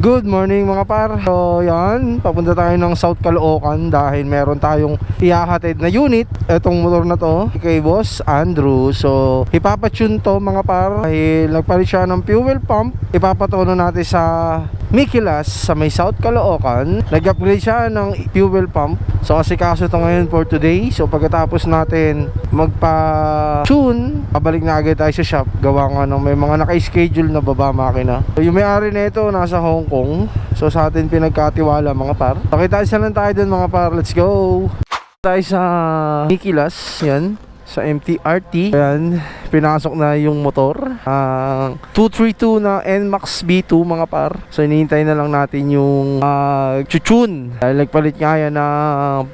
Good morning mga par. So yan, papunta tayo ng South Caloocan dahil meron tayong ihahatid na unit. Etong motor na to kay Boss Andrew. So ipapatune to mga par dahil nagpalit siya ng fuel pump. Ipapatono natin sa Mikilas sa may South Caloocan. Nag-upgrade siya ng fuel pump. So asikaso to ngayon for today. So pagkatapos natin magpa-tune, pabalik na agad tayo sa shop. Gawa nga ng may mga naka-schedule na baba makina. So yung may-ari na ito nasa Hong Kong. So sa atin pinagkatiwala mga par. Pakita lang tayo dun mga par. Let's go! Tayo sa Mikilas. Yan. Sa MTRT. Ayan, pinasok na yung motor. 232 na NMAX B2 mga par. So hinihintay na lang natin yung tune. Dahil nagpalit nga yan na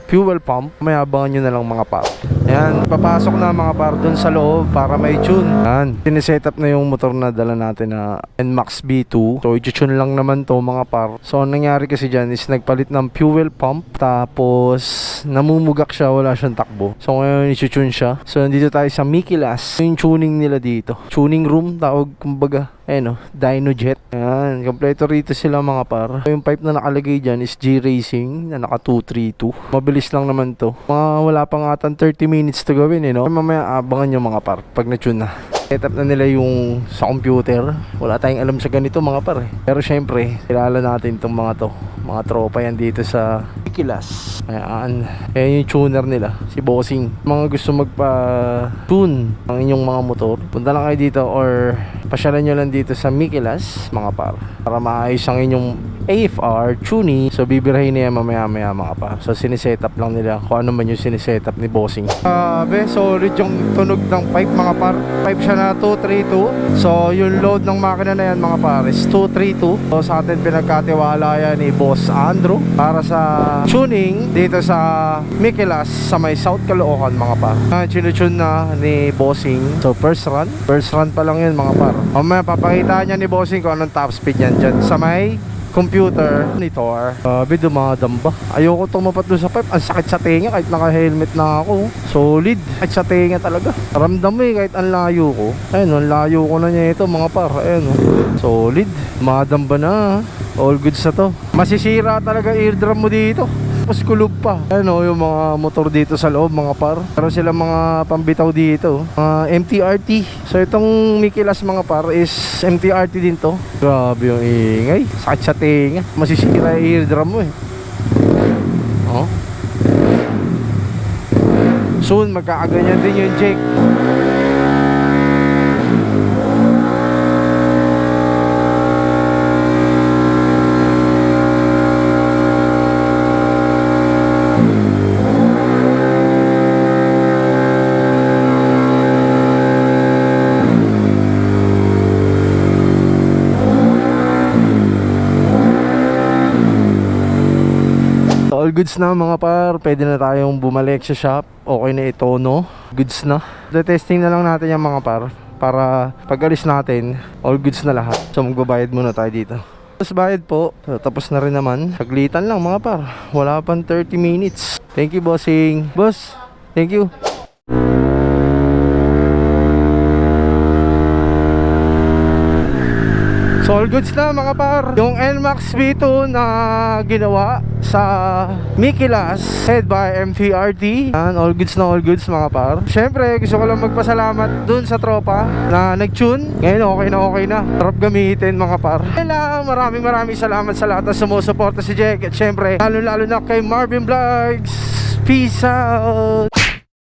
fuel pump. May abangan nyo na lang mga par. Ayan, papasok na mga par dun sa loob para may tune. Ayan, sineset up na yung motor na dala natin na NMAX B2. So i-tune lang naman to mga par. So ang nangyari kasi dyan is nagpalit ng fuel pump. Tapos namumugak siya, wala siyang takbo. So ngayon i-tune siya. So nandito tayo sa Mikilas. Yung tuning nila dito. Tuning room tawag kumbaga. Ayan o, Dyno Jet. Ayan, kompleto rito sila mga par. Yung pipe na nakalagay dyan is G-Racing na naka 232. Mabilis lang naman to. Wala pa nga 30 minutes to gawin Mamaya abangan nyo mga par pag na-tune na. Setup na nila yung sa computer. Wala tayong alam sa ganito mga par Pero syempre, kilala natin itong mga to. Mga tropa yan dito sa Mikilas. Ayan yung tuner nila, si Bossing. Mga gusto magpa-tune ang inyong mga motor, punta lang kayo dito or pasyalan nyo lang dito sa Mikilas mga par para maayos ang inyong AFR tuning. So bibirahin niya mamaya mga par. So sinisetup lang nila kung ano man yung sinisetup ni Bossing. Solid yung tunog ng pipe mga par. Pipe siya na 232. So yung load ng makina na yan mga par is 232. So sa atin pinagkatiwala yan ni Boss Andrew para sa tuning dito sa Mikilas sa may South Caloocan mga par. Chinutune na ni Bossing. So first run pa lang yun mga par. Mamaya papakita niya ni Bossing kung anong top speed yan dyan sa may computer monitor. Dumadamba. Ayoko tumapat doon sa pipe. Ang sakit sa tenga kahit naka-helmet na ako. Solid. Kahit sa tenga talaga. Ramdam mo kahit ang layo ko. Ayun, ang layo ko na niya ito mga par. Ayun, solid. Dumadamba na. All goods na to. Masisira talaga eardrum mo dito. Tapos kulog pa. Ayun yung mga motor dito sa loob mga par. Pero sila mga pambitaw dito. MTRT. So itong Mikilas mga par is MTRT din to. Grabe yung ingay. Sakit sa tenga. Masisira yung eardrum mo Soon magkakaganyan din yung Jake. All goods na mga par, pwede na tayong bumalik sa shop. Okay na ito goods na. Testing na lang natin yung mga par para pag alis natin, all goods na lahat. So magbabayad muna tayo dito. Tapos bayad po, so, tapos na rin naman. Saglitan lang mga par, wala pang 30 minutes. Thank you Bossing. Boss, thank you. So all goods na mga par. Yung NMAX B2 na ginawa sa Mikilas head by MTRT. And all goods na all goods mga par. Syempre gusto ko lang magpasalamat dun sa tropa na nag-tune. Ngayon okay na. Sarap gamitin mga par. Kailangan maraming salamat sa lahat na sumusuporta si Jack. At syempre lalo na kay Marvin Vlogs. Peace out.